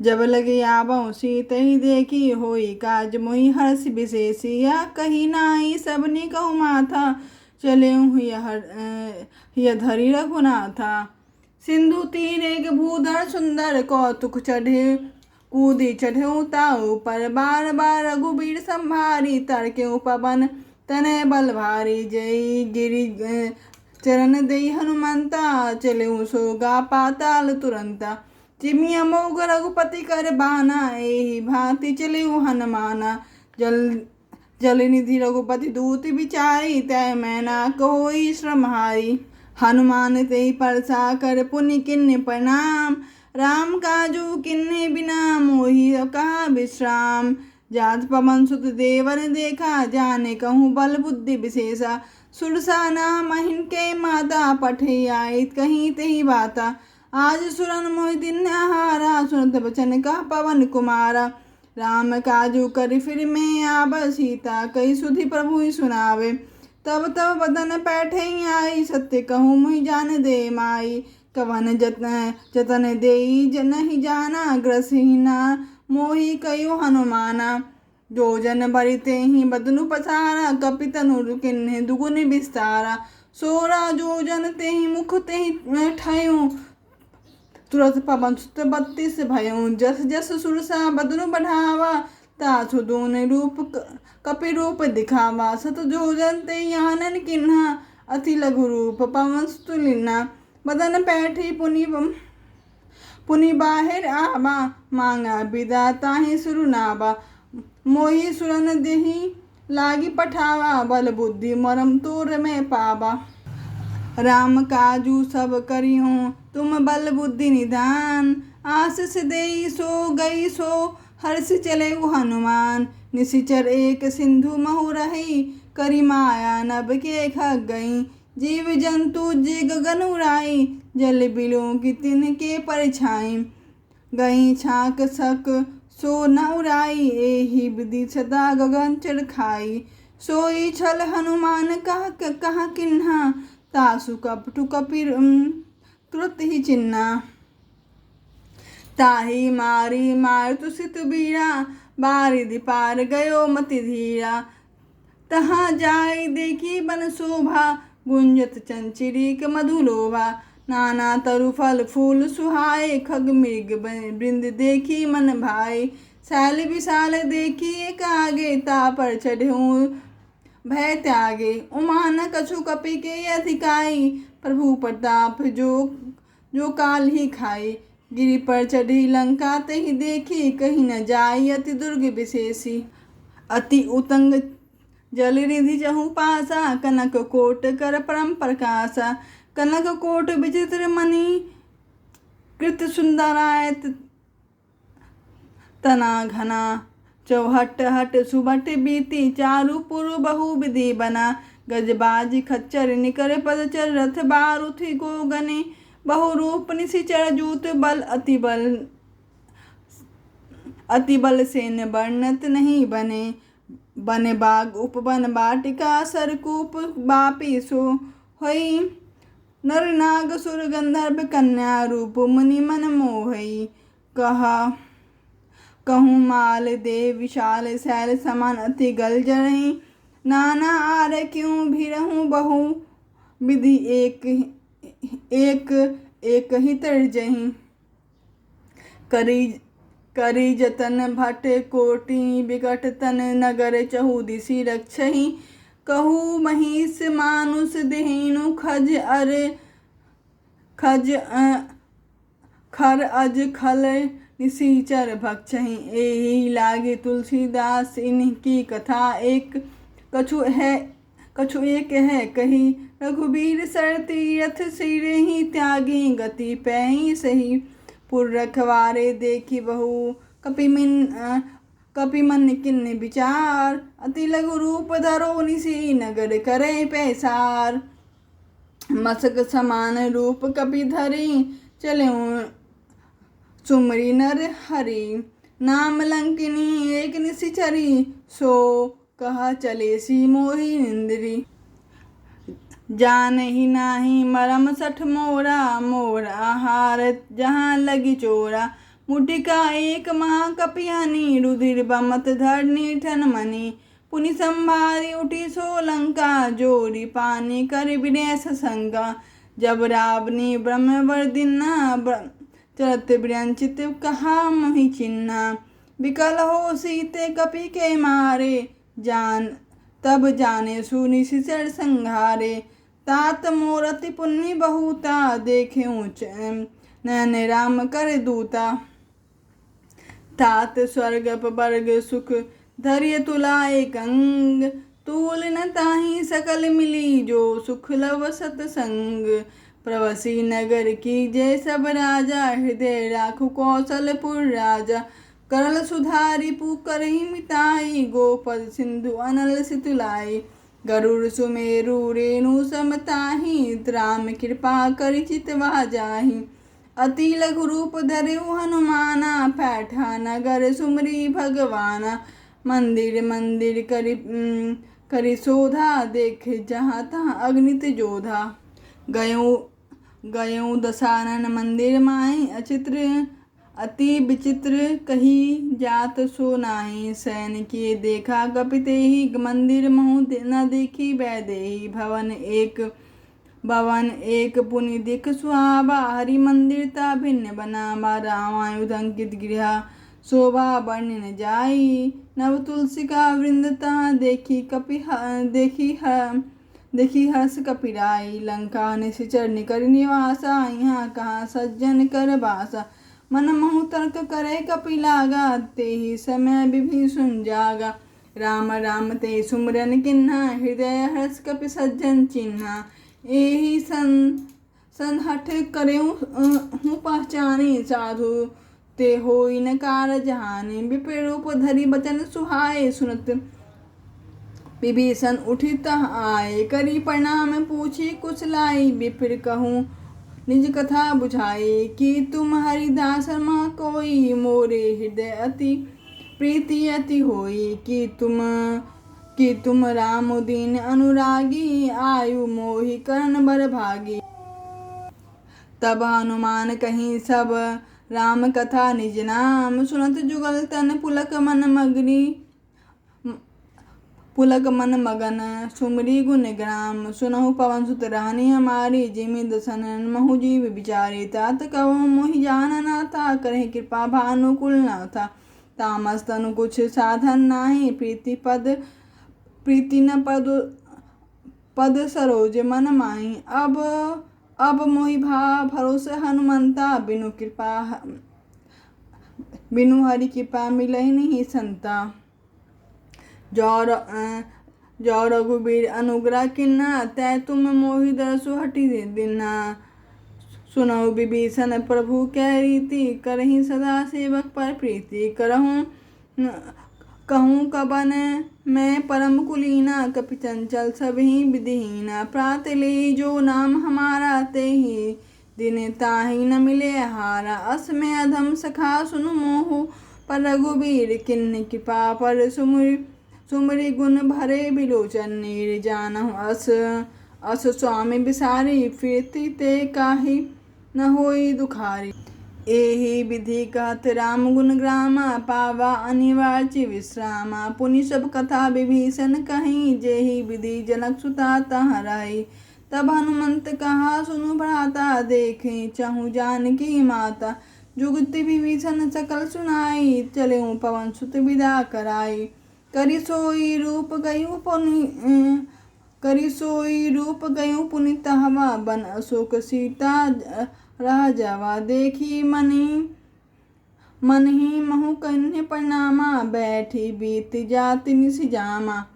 जब लगे आबहु सीत ही देखी होई काज मोहि हर्ष विशेषिया कही नाई सबने कहु माथा चले हिय धरी रघुनाथा। सिंधु तीर एक भूधर सुंदर कौतुक चढ़े कूदी चढ़े ताऊ पर बार बार रघुबीर संभारी तर्के पवन तनय बल भारी जय गिरि चरण दे हनुमंता चले सोगा पाताल तुरंता। चिमिया मोग रघुपति कर बाना एहि भांति चले हनुमाना। जल निधि रघुपति दूत विचारी तय मैना कोई श्रम हारी। हनुमान ते परसा कर पुनि किन्ने प्रणाम राम काजू किन्ने बिना मोहि कहा विश्राम। जात पवन सुत देवन देखा जाने कहूँ बल बुद्धि विशेषा। सुरसा नाम हिनके माता पठे आई कहीं तही बाता। आज सुरन मोहि दिन हारा सुनत बचन कह पवन कुमारा। राम काजू कर फिर में आब सीता कई सुधि प्रभु ही सुनावे। तब तब बदन पैठे आई सत्य कहूँ मुहि जान दे माई। कवन जतन देई नहीं जाना ग्रसिना मोहि कयो हनुमाना। जो जन बरिते ही बदनु पसारा कपि तनु किन्हे दुगुन विस्तारा। सोरा जो जन ते ही मुख ते ही ठयूं तुरत पवन सुत 32 भयों। जस जस सुरसा बदनु बढ़ावा तासु दून रूप कपि रूप दिखावा। सत जो जन ते आनन किन्हा अति लघु रूप पवन सुत लीना। बदन पैठी पुनि बाहिर आवा मांगा विदा ताहि सुरनावा। मोहि सुरन देहि लागी पठावा बल बुद्धि मरम तोर में पावा। राम काजू सब करियो तुम बल बुद्धि निधान। आशीष देई सो गई सो हर्ष चले हनुमान। निशिचर एक सिंधु महु रही करी माया नभ के खग गई। जीव जंतु जे गगन उड़ाई जल बिलों की तिनके परछाई। गई छाक सक सो न उड़ाई एहि विधि सदा गगन चरखाई। सोई छल हनुमान कहा किन्हा तासु कपटु कपि तुरत ही चिन्हा। ताहि मारी मारुत सित बीरा बारिधि पार गयो मति धीरा। तहाँ जाय देखी बन शोभा गुंजत चंचिरीक मधुलोभा। नाना तरु फल फूल सुहाए खग मृग वृंद देखी मन भाई। शैल विशाल देखी एक आगे ता पर चढ़ूं भय त्यागे। उमा न कछु कपि के अधिकाई प्रभु प्रताप जो काल ही खाई। गिरि पर चढ़ी लंका तही देखी कहीं न जाई अति दुर्ग विशेषी। अति उतंग जल निधि जहु पासा कनक कोट कर परम प्रकाशा। कनक कोट विचित्र मणि कृत सुंदरायत तना घना। चौहट हट सुबट बीती चारु पुरु बहु विधि बना। गजबाजी खच्चर निकर पदचर रथ बारुथि गो गने। बहु रूप निशिचर जूत बल अति बल सेन वर्णत नहीं बने। बन बाग उपवन बाटिका सरकूप बापी सो होई। नर नाग सुर गंधर्व कन्या रूप मुनि मन मोहई। कहूँ माल देव विशाल शैल समान अति गल जरही। नाना आर क्यों भी रहूं बहु विधि एक ही तरजही। करी जतन भट कोटि विकट तन नगर चहु दिशि रक्षहि। कहू महिष मानुष देहिनु खर अज खल निशिचर भक्षहि। एहि लागे तुलसीदास इनकी कथा कछु एक है कही। रघुबीर सर तीरथ सिर ही त्यागी गति पैही सही। पुर रखवारे देखी बहु कपि मन किन्ने विचार। अति लघु रूप धरो निसी नगर करे पैसार। मसक समान रूप कपि धरी चले सुमरी नर हरि। नाम लंकिनी एक निशिचरी सो कहा चले सी मोहि निंद्री। जान ही नाही मरम सठ मोरा मोर आहार जहाँ लगी चोरा। मुटिका एक महाकपियानी रुधिर बमत धरनी ठन मनी पुनि संभारी उठी सो लंका जोरी पानी कर विदेश संगा जब रावणी ब्रह्मवर दिना चलत व्यंचित कहा मोहि चिन्ना विकल हो सीते कपि के मारे जान तब जाने सुनि सिसर संघारे तात मोरति पुण्य बहुता देखे ऊंच नयन राम कर दूता तात स्वर्ग वर्ग सुख धैर्य तुलाए कंग तूल न ताही सकल मिली जो सुख लव सतसंग प्रवसी नगर की जय सब राजा हृदय राखु कौशलपुर राजा करल सुधारी पुकर ही मिताई गोपद सिंधु अनल सितुलाई गरुड़ सुमेरु रेणु समताही राम कृपा करि चितवा जाही अति लघु रूप धरु हनुमाना पैठा नगर सुमरी भगवाना मंदिर मंदिर करि शोधा देख जहाँ तहाँ अग्नित जोधा गयों दशानन मंदिर माई अचित्र अति विचित्र कही जात सो नाई सैन किए देखा कपिते ही मंदिर महु न देखी वैदेही भवन एक पुनि दिख सुहावा हरि मंदिर ता भिन्न बनावा रामायुध अंकित गृह शोभा वर्णन जाई नव तुलसी का वृंदता देखी हर्ष कपिराई लंका निश्चर निकर निवासा यहाँ कहाँ सज्जन कर बासा मन महु तर्क करे कपि लागा ते ही समय विभीषण जागा राम राम ते सुमरन किन्हा हृदय हर्ष कपि सज्जन चिन्हा एही संहठ करे हूँ पहचानी साधु ते होई न कारज हानि विपिन रूप धरि बचन सुहाए सुनत विभीषण उठित आए करी प्रणाम पूछी कुशलाई विपिर कहूँ निज कथा बुझाई कि तुम हरिदास माँ कोई मोरे हृदय अति प्रीति अति होई कि तुम राम दीन अनुरागी आयु मोहि कर्ण बर भागी तब हनुमान कहीं सब राम कथा निज नाम सुनत जुगल तन पुलक मन मगन सुमरी गुण ग्राम सुनहु पवन सुत रानी हमारी जिमि दसन महु जीव विचारी तात कहो मोहि जान ना था करे कृपा भानुकुल ना था तामस तनु कुछ साधन नाही प्रीति न पद सरोज मन माही अब मोहि भरोसे हनुमंता बिनु हरि कृपा मिलहि नहीं संता जो रघुबीर अनुग्रह किन्ना तै तुम मोहि दरसु हटि दिन्ना सुनहु विभीषण प्रभु कै रीति करहि सदा सेवक पर प्रीति कहूँ कबन मैं परम कुलीना कपि चंचल सबहि विधिहीना प्रात ले जो नाम हमारा ते ही दिन ताहि न मिले हारा अस में अधम सखा सुनु मोहु पर रघुबीर किन्नी कृपा पर सुमरि गुण भरे बिलोचन नीर जानहु अस स्वामी बिसारी फिरती ते काहि न होई दुखारी एहि विधि कहत राम गुण ग्रामा पावा अनिवार्य विश्रामा पुनि सब कथा विभीषण कहीं जेहि विधि जनक सुता तहाँ रही तब हनुमंत कहा सुनु भ्राता देखें चहु जानकी माता जुगति विभीषण सकल सुनाई चले पवन सुत विदा कराई करि सोई रूप गयु पुनित हवा बन अशोक सीता रह जावा देखी मन ही महु कन्या प्रणामा बैठी बीत जाति निस जामा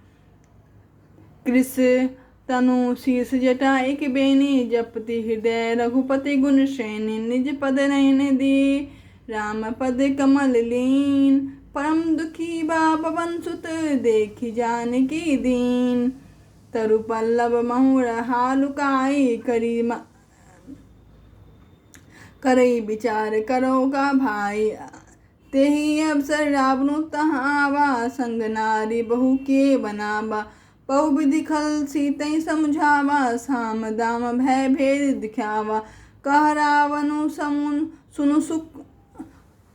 कृष तनु शीस जटा एक बेनी जपति हृदय रघुपति गुण श्रेणी निज पद नयन दी राम पद कमल लीन परम दुखी बा पवन सुत देखी जानकी दीन तरु पल्लव महु रहा लुकाई करई विचार करो का भाई तेहि अवसर रावणु तहाँ आवा संग नारी बहु के बनावा बहु विधि खल सीतै समझावा साम दाम भय भेद दिखावा कह रावणु सुनु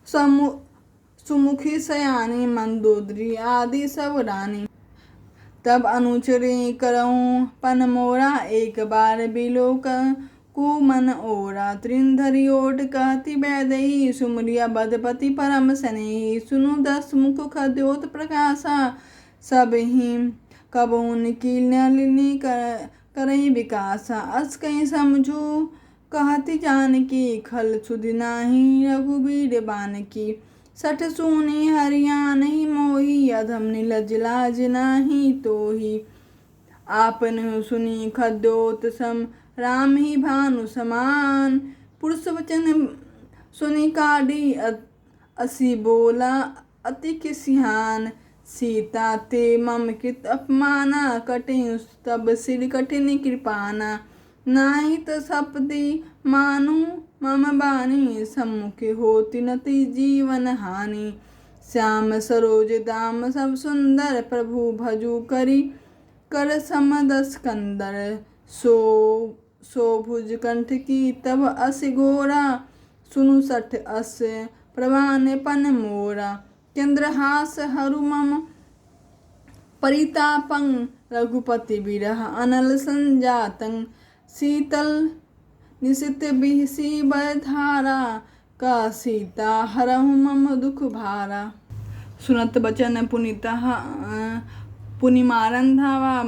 सुमुखी सयानी मंदोदरी आदि सब रानी। तब अनुचरी करऊँ पन मोरा एक बार बिलोक कु मन ओरा। त्रिंधरी ओट कहती बैदही सुमरिया बदपति परम स्नेही। सुनु 10 मुख खद्योत प्रकाशा सब ही कबून की नलिनी करई विकासा। अस कहीं समझू कहती जानकी खल सुधि नाही रघुबीर बानकी। 60 सूनी हरियाण ही मोही अधम नीलज लाज नाही तोही। आपन सुनी खद्योत सम राम ही भानु समान। पुरुष वचन सुनी काढ़ी असी बोला अति किसिहान। सीता ते मम कृत अपमाना कटे तब सिर कठिन कृपाना। नाही तो सपदी मानु मम बानी सम्मुख होती नति जीवन हानि। श्याम सरोज दाम सब सुंदर प्रभु भजु करी कर सम 10 कंदर। सो भुज कंठ की तब अस गोरा। सुनु 60 अस प्रवान पन मोरा। चंद्रहास हरु मम परितापं रघुपति विरह अनल संजातं। शीतल निशित बिहसी बरधारा का सीता हरहु मम दुख भारा। सुनत बचन पुनितः पुनिमारन धावा।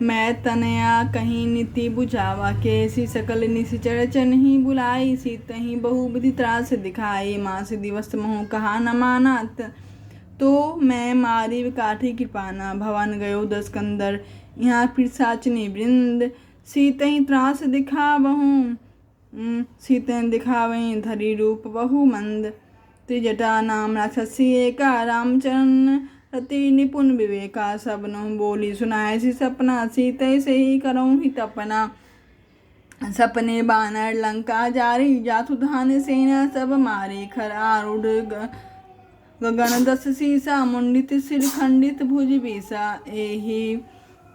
मैं तनया कहीं नीति बुझावा। कैसी सकल निशिचर चनहि बुलाई। सीतहि बहु विधि त्रास दिखाई। मास दिवस महु कहा न मानात। तो मैं मारी काठी कृपाना। भवन गयो 10 कंदर यहाँ फिर साचनी वृंद। सीतहि त्रास दिखावहु सीतहि दिखावहीं धरी रूप बहु मंद। त्रिजटा नाम राक्षसी एका रामचरण रति निपुण विवेका। सबनो बोली सुनाए सी सपना। सीतहि से ही करऊँ ही तपना। सपने बानर लंका जारी। जातु धान सेना सब मारी। खर आरूढ़ गगन 10 सीसा। मुंडित सिर खंडित भुज बीसा।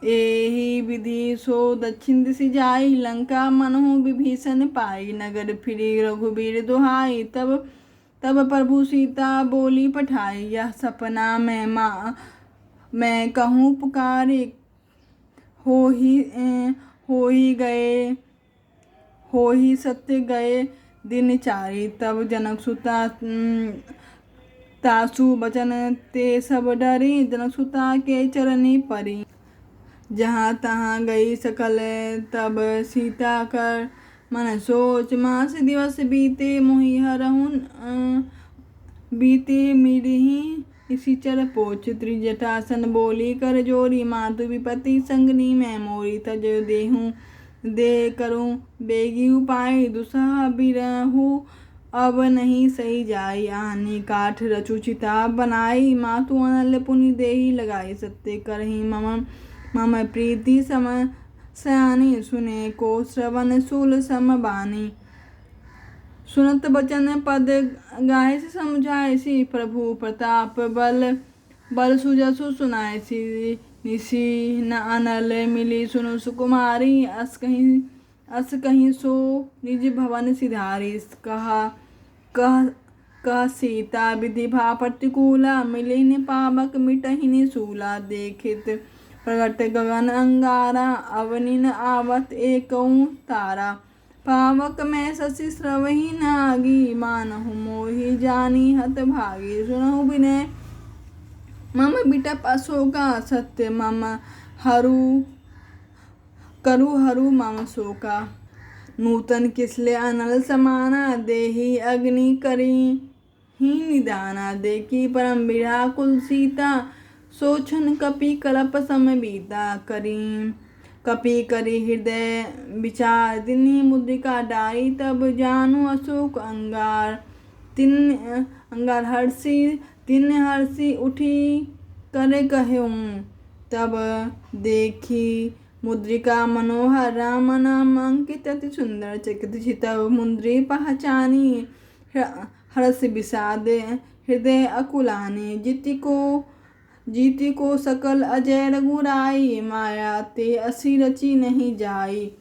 एही विधि सो दक्षिण दिशि जाई। लंका मनहु विभीषण पाई। नगर फिरी रघुबीर दुहाई। तब प्रभु सीता बोली पठाई। यह सपना मैं कहूँ पुकारे। हो ही सत्य गए दिन चारी। तब जनक सुता तासु बचन ते सब डरी। जनक सुता के चरनी परी। जहाँ तहाँ गई सकल तब सीता कर मन सोच। मास दिवस बीते मोहि हरहु बीते मिरही निशिचर पोच। त्रिजटासन बोली कर जोरी। मातु विपति संगनी मैं मोरी। तज देहूँ दे करूँ बेगी उपाय। दुसह बिरहु अब नहीं सही जाई। आनी काठ रचु चिता बनाई। मातु अनल पुनि देही लगाई। सत्य करही मम प्रीति सम सयानी। सुने को श्रवण शूल सम बानी। सुनत बचन पद गाय से समझाए सी। प्रभु प्रताप बल सुजसु सुनाए सी। निशी न अनल मिली सुनु सुकुमारी। अस कहीं सो निज भवन सिधारी। कह सीता विधि भा प्रतिकूला। मिलिन पावक मिटहिन सूला। देखित प्रगट गगन अंगारा। अवनिन आवत एकऊँ तारा। पावक में शशि स्रवहि नागी। मानहु मोहि जानी हत भागी। सुनहु विनय मम बिटप अशोका। सत्य मम करू मम शोका। नूतन किसले अनल समाना। देहि अग्नि करी ही निदाना। देखी परम व्याकुल सीता। सोचन कपि कलप सम बीता। कपि करी हृदय विचार। तिन्हि मुद्रिका डारी। तब जानु अशोक अंगार। तिन हर्षि उठी करे कहूँ। तब देखी मुद्रिका मनोहर। राम नाम अंकित अति सुंदर। चकित चितव मुद्री पहचानी। हर्ष विषाद हृदय अकुलानी। जीति को सकल अजय रघुराई। माया ते असी रची नहीं जाई।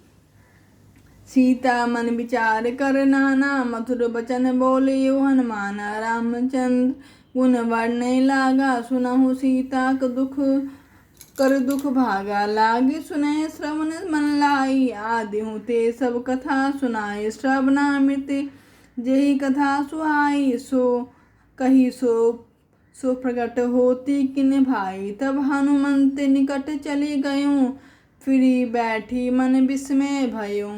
सीता मन विचार कर नाना, मधुर वचन बोले यो हनुमान। रामचंद्र गुण वर्णय लागा, सुनहु सीता का दुख कर दुख भागा। लागे सुनय श्रवण मन लाई, आदिहु ते सब कथा सुनाई। श्रवणामृत जेहि कथा सुहाई, सो कही सो प्रकट होती किन भाई। तब हनुमंत निकट चली गयूं, फिरी बैठी मन विस्मय भयूं।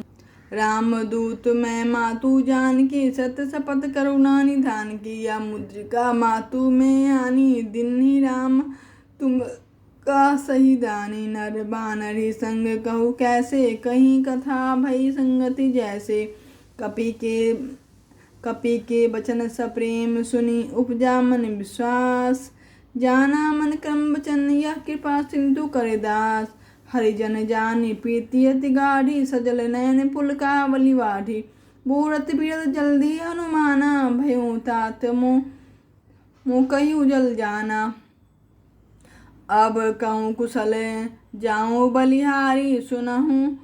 रामदूत मैं मातु जानकी, सत शपथ करुणा निधान की। या मुद्रिका मातु में आनी, दिन्हि राम तुम का सही दानी। नर बानरी संग कहु कैसे, कहीं कथा भई संगति जैसे। कपि के वचन सप्रेम सुनी, उपजा मन विश्वास। जाना मन क्रम वचन, यह कृपा सिंधु करे दास। हरिजन जानी प्रीति अति गाढ़ी, सजल नयन पुलकावली वाढ़ी। बूढ़त बिरद जल्दी हनुमाना, भयूं तात मोह कही जल जाना। अब कहूँ कुशल जाऊँ बलिहारी, सुनहूँ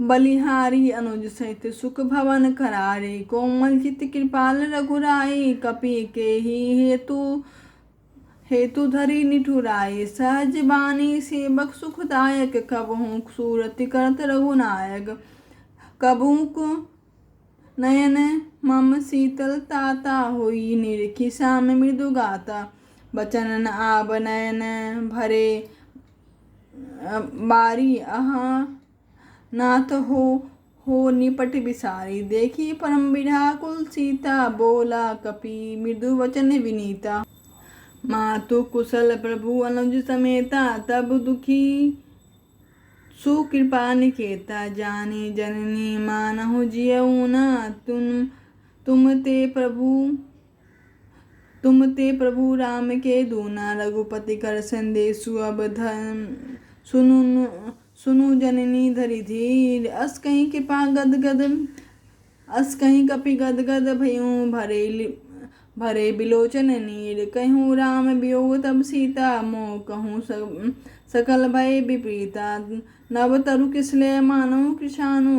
बलिहारी अनुज सहित सुख भवन करारे। कोमल चित कृपाल रघुराई, कपि के ही हेतु धरी निठुराई। सहज बानी सेवक सुखदायक, कबहूँ सूरति करत रघुनायक। कबहूँ नयन मम शीतल ताता, होई निरखी श्याम मृदु गाता। बचन आब नयन भरे बारी, अहाँ नाथ हो निपट विसारी। देखी परम विधाकुल सीता, बोला कपि मृदु वचन विनीता। मातु कुशल प्रभु अनुज समेता, तब दुखी सुकृपा निकेता। जानी जननी मानहु जियऊ न, तुम ते प्रभु राम के दूना। रघुपति कर संदेशु अब सुनु जननी धरि धीर। अस कहीं कपि गदगद भयूं, भरे बिलोचन नीर। कहूँ राम वियोग तब सीता, मोह कहूँ सकल भय विपरीता। नव तरु किसले मानव कृषाणु,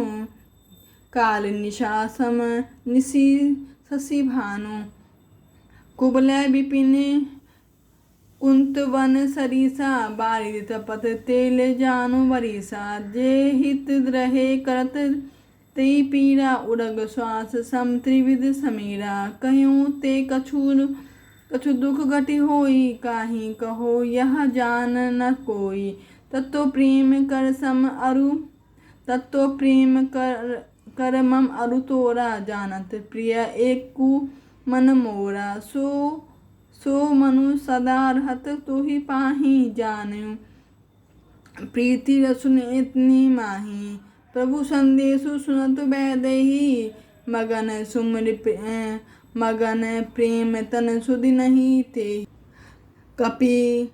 काल निशा सम निशि शशि भानु। कुबलय विपिन कुंत वन सरिसा, बारिद तपत तेल जानु वरिसा। जे हित रहे करत तेई पीरा, उरग श्वास सम त्रिविध समीरा। कहूँ ते कछु दुख घटी होई, काहि कहो यह जान न कोई। तत्तो प्रेम कर मम अरु तोरा, जानत प्रिय एकु मन मोरा। सो मनु सदा रहत तुहि पाहि, जानु प्रीति रसुन इतनी माही। प्रभु संदेशु सुनत वैदेही, मगन प्रेम तन सुधि नहीं ते। कपि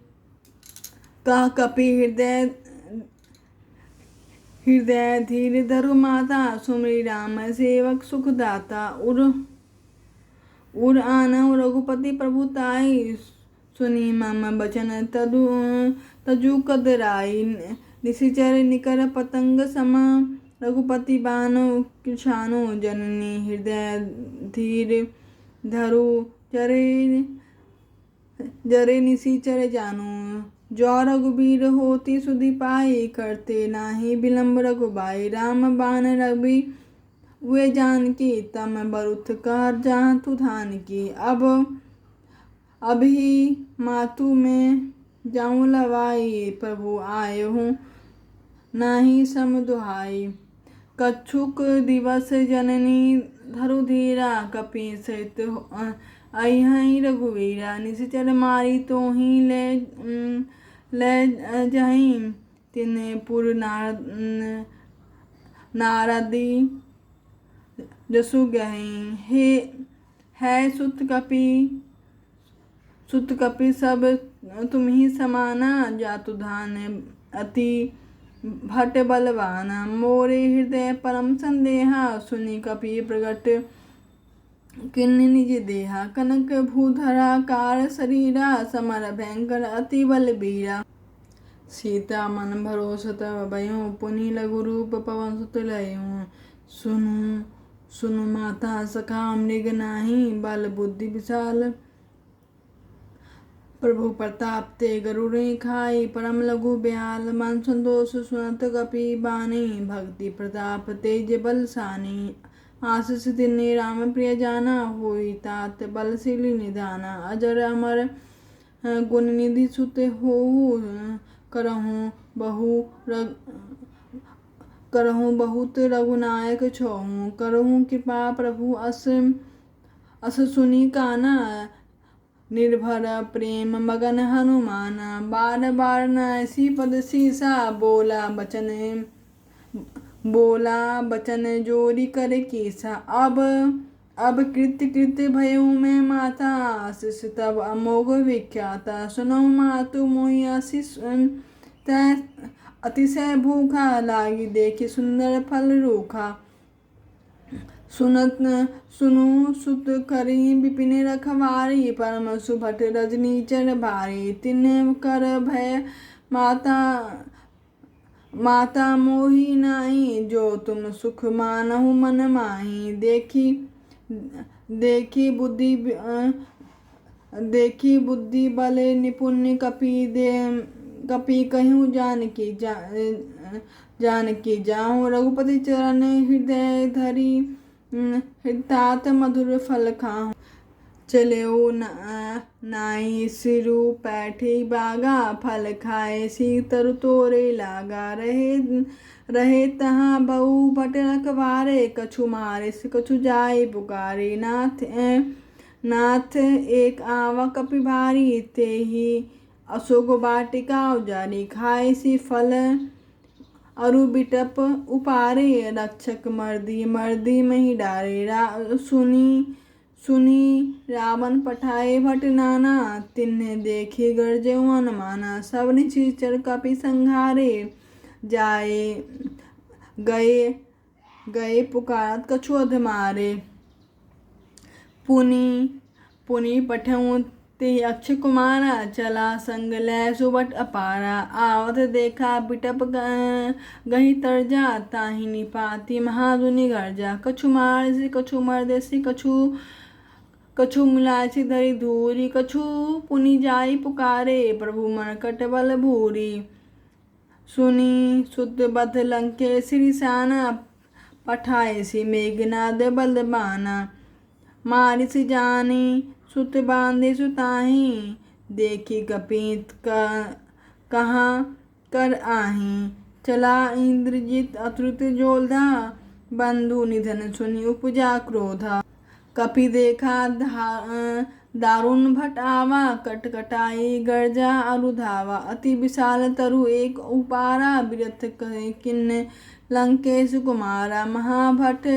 हृदय धीर धरु माता, सुमरि राम सेवक सुखदाता। उर आनहु रघुपति प्रभु ताई, सुनी मम बचन तजु कदराई। निशिचर निकर पतंग सम, रघुपति बानु कृषाणु। जननी हृदय धीर धरु, जरे निशिचर जानू। जो रघुबीर होती सुधि पाई, करते नाही विलंब रघुबाई। राम बाण रवि वे जानकी, तम बरुथ कर जातु धान की। अब ही मातु में जाऊँ लवाई, प्रभु आए हूँ नाही सम दुहाई। कछुक दिवस जननी धरु धीरा, कपि सहित अहिं रघुवीरा। निशिचर मारी तोहि ले जहीं, तिन्हे पुर नारदी जसु गहीं। है सुत कपि सब तुम्हि समाना, जातु धान अति भट बलवाना। मोरे हृदय परम संदेहा, सुनि कपि प्रगट किन्हि निज देहा। कनक भूधरा कार शरीरा, समर भयंकर अति बलबीरा। सीता मन भरोस तब भयऊँ, पुनि लघु रूप पवन सुत लयूँ। सुनु सुनु माता सखा मृग नाही, बल बुद्धि विशाल प्रभु प्रताप ते गरुड़ि खाई। परम लघु ब्याल मन संतोष सुनत कपि बानी, भक्ति प्रताप तेज बल सानी। आशीष तिन्हि राम प्रिय जाना, होई तात बलशीली निधाना। अजर अमर गुण निधि सुत होहु, करहूँ बहुत रघुनायक छोहूँ। करहूँ कृपा प्रभु अस सुनी काना, निर्भर प्रेम मगन हनुमाना। बार बार नासी पद सीसा, बोला बचन जोरी कर कीसा। अब कृत्य भयऊ मैं माता, आशीष तब अमोघ विख्याता। सुनऊ मातु मोहि आशीष, तै अतिशय भूखा, लागी देखि सुंदर फल रूखा। सुनु सुत करी विपिन रखवारी, परम सुभट रजनीचर भारी। तिन्ह कर भय माता मोहि नाहि, जो तुम सुख मानहु मन माहि। देखी बुद्धि बल निपुण, कपि कहूँ जानकी जाऊँ। रघुपति चरण हृदय धरी, हृतात मधुर फल खाऊँ। चलेऊ नाई सिरु पैठी बागा, फल खाए सी तरु तोरे लागा। रहे तहाँ बहु भट रखवारे, कछु मारे कछु जाय पुकारे। नाथ एक आवा कपि भारी, तेहि अशोक वाटिका उजारी। खाए सी फल अरु बिटप उपारे, रक्षक मर्दी मही डारे। सुनी रावण पठाए भट नाना, तिन्ह देखी गरजेऊ हनुमाना। सब निशाचर कपि संहारे, गए पुकारत कछु अधमारे। पुनि पठऊँ ते अक्षय कुमारा, चला संग लै सुबट अपारा। आवत देखा बिटप गही तरजा, ताहि निपाति महाधुनि गर्जा। कछु मारसी कछु मरदेसी, कछु मिलासी धरि धूरी। कछु पुनि जाई पुकारे, प्रभु मरकट बल भूरी। सुनी सुत बध लंकेश साना, पठाएसी मेघनाद बलबाना। मारिस जानी सुत बांधे सुताही, देखी कपीत कहाँ कर आही। चला इंद्रजित अतुलित जोधा, बंधु निधन सुनि उपजा क्रोधा। कपि देखा दारुण भट आवा, कटकटाई गर्जा अरु धावा। अति विशाल तरु एक उपारा, बिरथ किन्ह लंकेश कुमारा। महाभट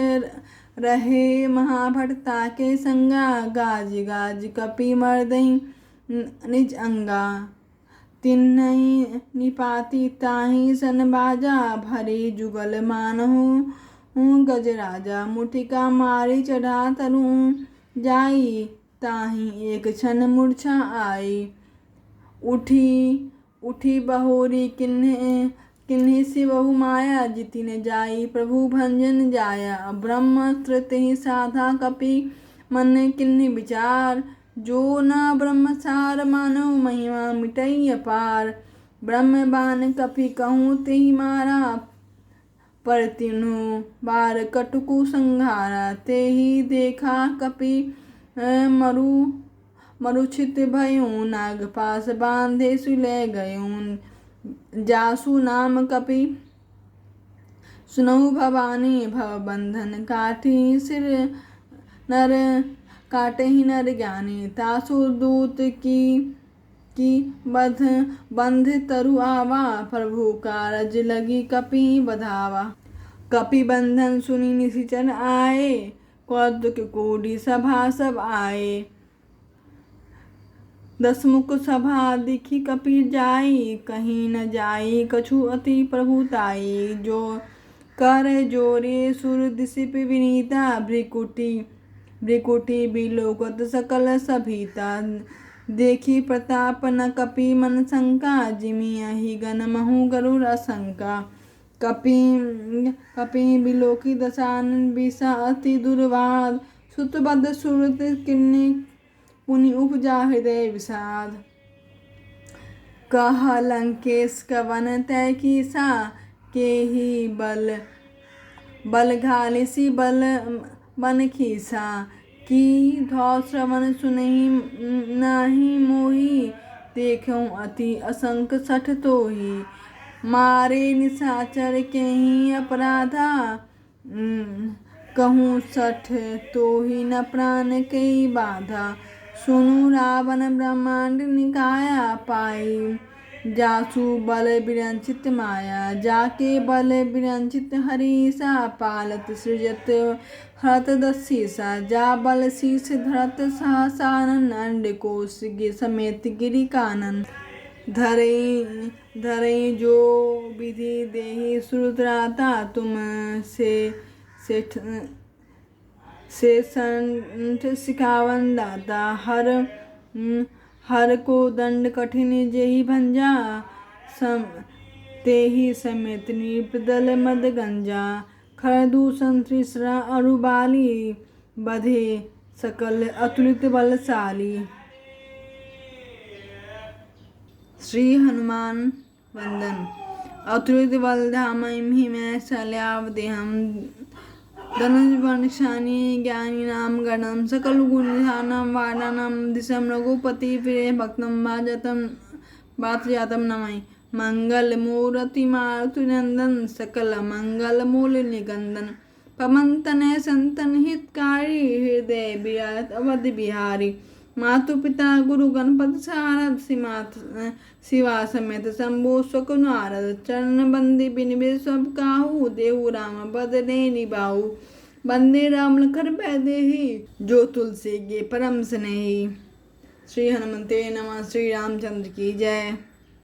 ताके संगा, गाज कपि मरदहि निज अंगा। तिन्हि निपाति ताहि सन बाजा, भरी जुगल मानहु गजराजा। मुठिका मारी चढ़ा तरु जाई, ताहि एक क्षण मूर्छा आई। उठी बहोरी किन्हि से बहु माया, जिति न जाई प्रभु भंजन जाया। ब्रह्मास्त्र तेहि साधा, कपि मन किन्हि विचार। जो न ब्रह्मसार, मानव महिमा मिटई अपार। ब्रह्म बाण कपि कहूँ तेहि मारा, पर तीनों बार कटुकु संघारा। तेहि देखा कपि मरुछित भयूँ, नागपाश बांधे सुलै गयूँ। जासु नाम कपि सुनहु भवानी, भवबंधन काटहि नर ज्ञानी। तासु दूत की बंध तरु आवा, प्रभु कारज लगी कपि बधावा। कपि बंधन सुनि निशिचर आए, कौतुक कोटि सभा सब आए। दसमुख सभा दिखि कपि जाई, कहीं न जाई कछु अति प्रभुताई। जो कर जोरे सुर दिसिप विनीता, भ्रिकुटी बिलोकत सकल सभीता। देखी प्रताप न कपि मन शंका, जिमि अहि गन महु गरुड़ असंका। कपि बिलोकी दशानन बिसा अति दुर्वाद, सुतबद्ध सुरत किन्नी पुनि उपजा हृदय विषाद। कह लंकेश कवन तय कीसा, केहि बल घालिसी बन खीसा। की धौ श्रवण सुनहि नाही मोहि, देखऊँ अति असंक सठ तोहि। मारे निशाचर केहि अपराधा, कहूँ सठ तोहि न प्राण कई बाधा। सुनु रावण ब्रह्मांड निकाया, पाई जासु बल विरंचित माया। जाके बल विरंचित हरीसा, पालत सृजत हरत दसीसा। जा बल शीस धरत सहसानन, अंडकोश समेत गिरि कानन। धरई जो विधि देहि सुरत्राता, तुम से संठ सिखावन दाता। हर को दंड कठिन जेहि भंजा, तेहि समेत नृपदल मद गंजा। खरदूषण तृष्णा अरु बाली, बधे सकल अतुलित बलशाली। श्री हनुमान वंदन। अतुलित बल धामहि मैं शल्यावदेहम, धनुष बाणशानी ज्ञानी नाम गणम। सकल गुण निधानम वाराणम, दिशम रघुपति प्रिय भक्तम वात जातम नमामि। मंगल मूर्ति मारुति नंदन, सकल मंगल मूल निकंदन। पवन तनय संतन हितकारी, हृदय विराजत अवध बिहारी। मातु पिता गुरु गणपति सारद, शिवा समेत शंभु शकुन नारद। चरण बंदी बिनबे सब काहू, देहु राम बदने निबाहु। वंदे राम लखन देहि, जो तुलसी गे परम स्नेही। श्री हनुमते नमः। श्री रामचंद्र की जय।